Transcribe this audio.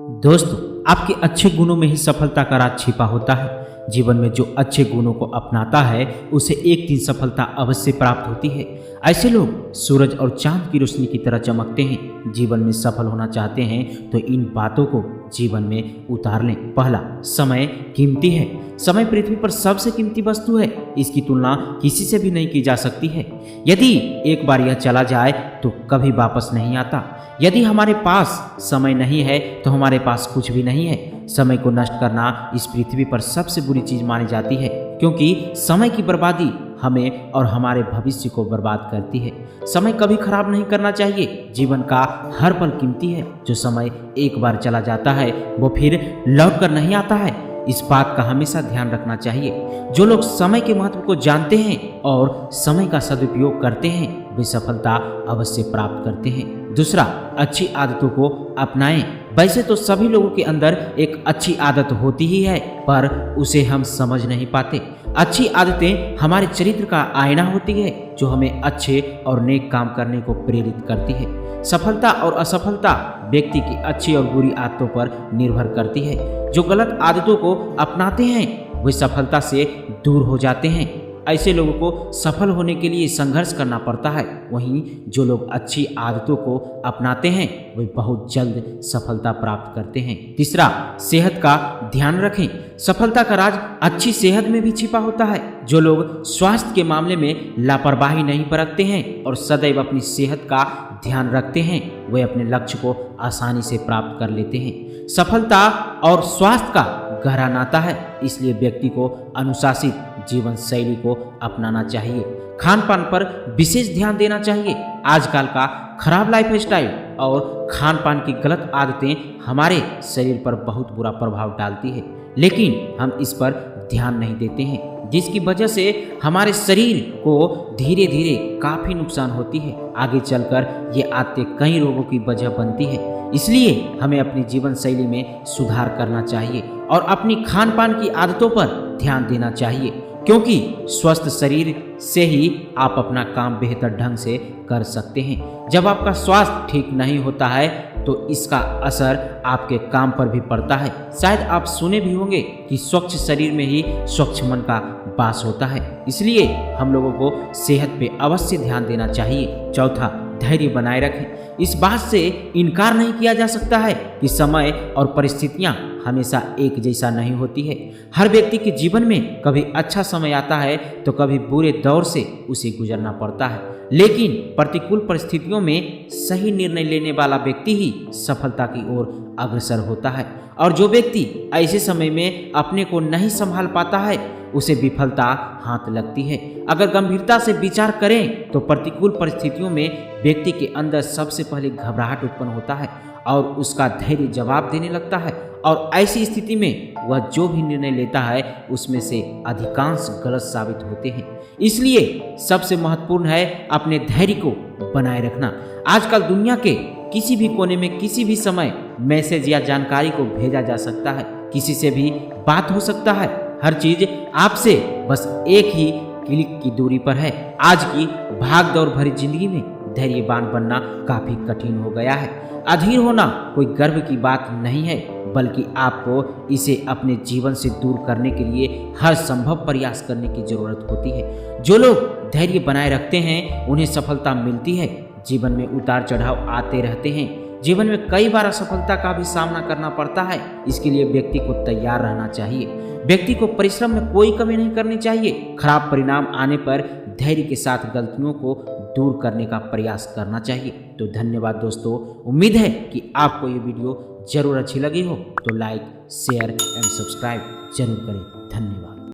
दोस्तों, आपके अच्छे गुणों में ही सफलता का राज छिपा होता है। जीवन में जो अच्छे गुणों को अपनाता है उसे एक दिन सफलता अवश्य प्राप्त होती है। ऐसे लोग सूरज और चांद की रोशनी की तरह चमकते हैं। जीवन में सफल होना चाहते हैं तो इन बातों को जीवन में उतार लें। पहला, समय कीमती है। समय पृथ्वी पर सबसे कीमती वस्तु है। इसकी तुलना किसी से भी नहीं की जा सकती है। यदि एक बार यह चला जाए तो कभी वापस नहीं आता। यदि हमारे पास समय नहीं है तो हमारे पास कुछ भी नहीं है। समय को नष्ट करना इस पृथ्वी पर सबसे बुरी चीज मानी जाती है, क्योंकि समय की बर्बादी हमें और हमारे भविष्य को बर्बाद करती है। समय कभी खराब नहीं करना चाहिए। जीवन का हर पल कीमती है। जो समय एक बार चला जाता है वो फिर लौट कर नहीं आता है। इस बात का हमेशा ध्यान रखना चाहिए। जो लोग समय के महत्व को जानते हैं और समय का सदुपयोग करते हैं वे सफलता अवश्य प्राप्त करते हैं। दूसरा, अच्छी आदतों को अपनाएं। वैसे तो सभी लोगों के अंदर एक अच्छी आदत होती ही है, पर उसे हम समझ नहीं पाते। अच्छी आदतें हमारे चरित्र का आईना होती है जो हमें अच्छे और नेक काम करने को प्रेरित करती है। सफलता और असफलता व्यक्ति की अच्छी और बुरी आदतों पर निर्भर करती है। जो गलत आदतों को अपनाते हैं वे सफलता से दूर हो जाते हैं। ऐसे लोगों को सफल होने के लिए संघर्ष करना पड़ता है। वहीं जो लोग अच्छी आदतों को अपनाते हैं वे बहुत जल्द सफलता प्राप्त करते हैं। तीसरा, सेहत का ध्यान रखें। सफलता का राज अच्छी सेहत में भी छिपा होता है। जो लोग स्वास्थ्य के मामले में लापरवाही नहीं बरतते हैं और सदैव अपनी सेहत का ध्यान रखते हैं वे अपने लक्ष्य को आसानी से प्राप्त कर लेते हैं। सफलता और स्वास्थ्य का गहरा नाता है, इसलिए व्यक्ति को अनुशासित जीवन शैली को अपनाना चाहिए। खान पान पर विशेष ध्यान देना चाहिए। आजकल का खराब लाइफ स्टाइल और खान पान की गलत आदतें हमारे शरीर पर बहुत बुरा प्रभाव डालती है, लेकिन हम इस पर ध्यान नहीं देते हैं, जिसकी वजह से हमारे शरीर को धीरे धीरे काफी नुकसान होती है। आगे चलकर ये आदतें कई रोगों की वजह बनती है। इसलिए हमें अपनी जीवन शैली में सुधार करना चाहिए और अपनी खान पान की आदतों पर ध्यान देना चाहिए, क्योंकि स्वस्थ शरीर से ही आप अपना काम बेहतर ढंग से कर सकते हैं। जब आपका स्वास्थ्य ठीक नहीं होता है तो इसका असर आपके काम पर भी पड़ता है। शायद आप सुने भी होंगे कि स्वच्छ शरीर में ही स्वच्छ मन का वास होता है। इसलिए हम लोगों को सेहत पे अवश्य ध्यान देना चाहिए। चौथा, धैर्य बनाए रखें। इस बात से इनकार नहीं किया जा सकता है कि समय और परिस्थितियां हमेशा एक जैसा नहीं होती है। हर व्यक्ति के जीवन में कभी अच्छा समय आता है तो कभी बुरे दौर से उसे गुजरना पड़ता है, लेकिन प्रतिकूल परिस्थितियों में सही निर्णय लेने वाला व्यक्ति ही सफलता की ओर अग्रसर होता है। और जो व्यक्ति ऐसे समय में अपने को नहीं संभाल पाता है उसे विफलता हाथ लगती है। अगर गंभीरता से विचार करें तो प्रतिकूल परिस्थितियों में व्यक्ति के अंदर सबसे पहले घबराहट उत्पन्न होता है और उसका धैर्य जवाब देने लगता है, और ऐसी स्थिति में वह जो भी निर्णय लेता है उसमें से अधिकांश गलत साबित होते हैं। इसलिए सबसे महत्वपूर्ण है अपने धैर्य को बनाए रखना। आजकल दुनिया के किसी भी कोने में किसी भी समय मैसेज या जानकारी को भेजा जा सकता है। किसी से भी बात हो सकता है। हर चीज आपसे बस एक ही क्लिक की दूरी पर है। आज की भाग दौड़ भरी जिंदगी में धैर्यवान बनना काफी कठिन हो गया है। अधीर होना कोई गर्व की बात नहीं है, बल्कि आपको इसे अपने जीवन से दूर करने के लिए हर संभव प्रयास करने की जरूरत होती है। जो लोग धैर्य बनाए रखते हैं उन्हें सफलता मिलती है। जीवन में उतार चढ़ाव आते रहते हैं। जीवन में कई बार असफलता का भी सामना करना पड़ता है। इसके लिए व्यक्ति को तैयार रहना चाहिए। व्यक्ति को परिश्रम में कोई कमी नहीं करनी चाहिए। खराब परिणाम आने पर धैर्य के साथ गलतियों को दूर करने का प्रयास करना चाहिए। तो धन्यवाद दोस्तों। उम्मीद है कि आपको ये वीडियो जरूर अच्छी लगी हो, तो लाइक, शेयर एंड सब्सक्राइब जरूर करें। धन्यवाद।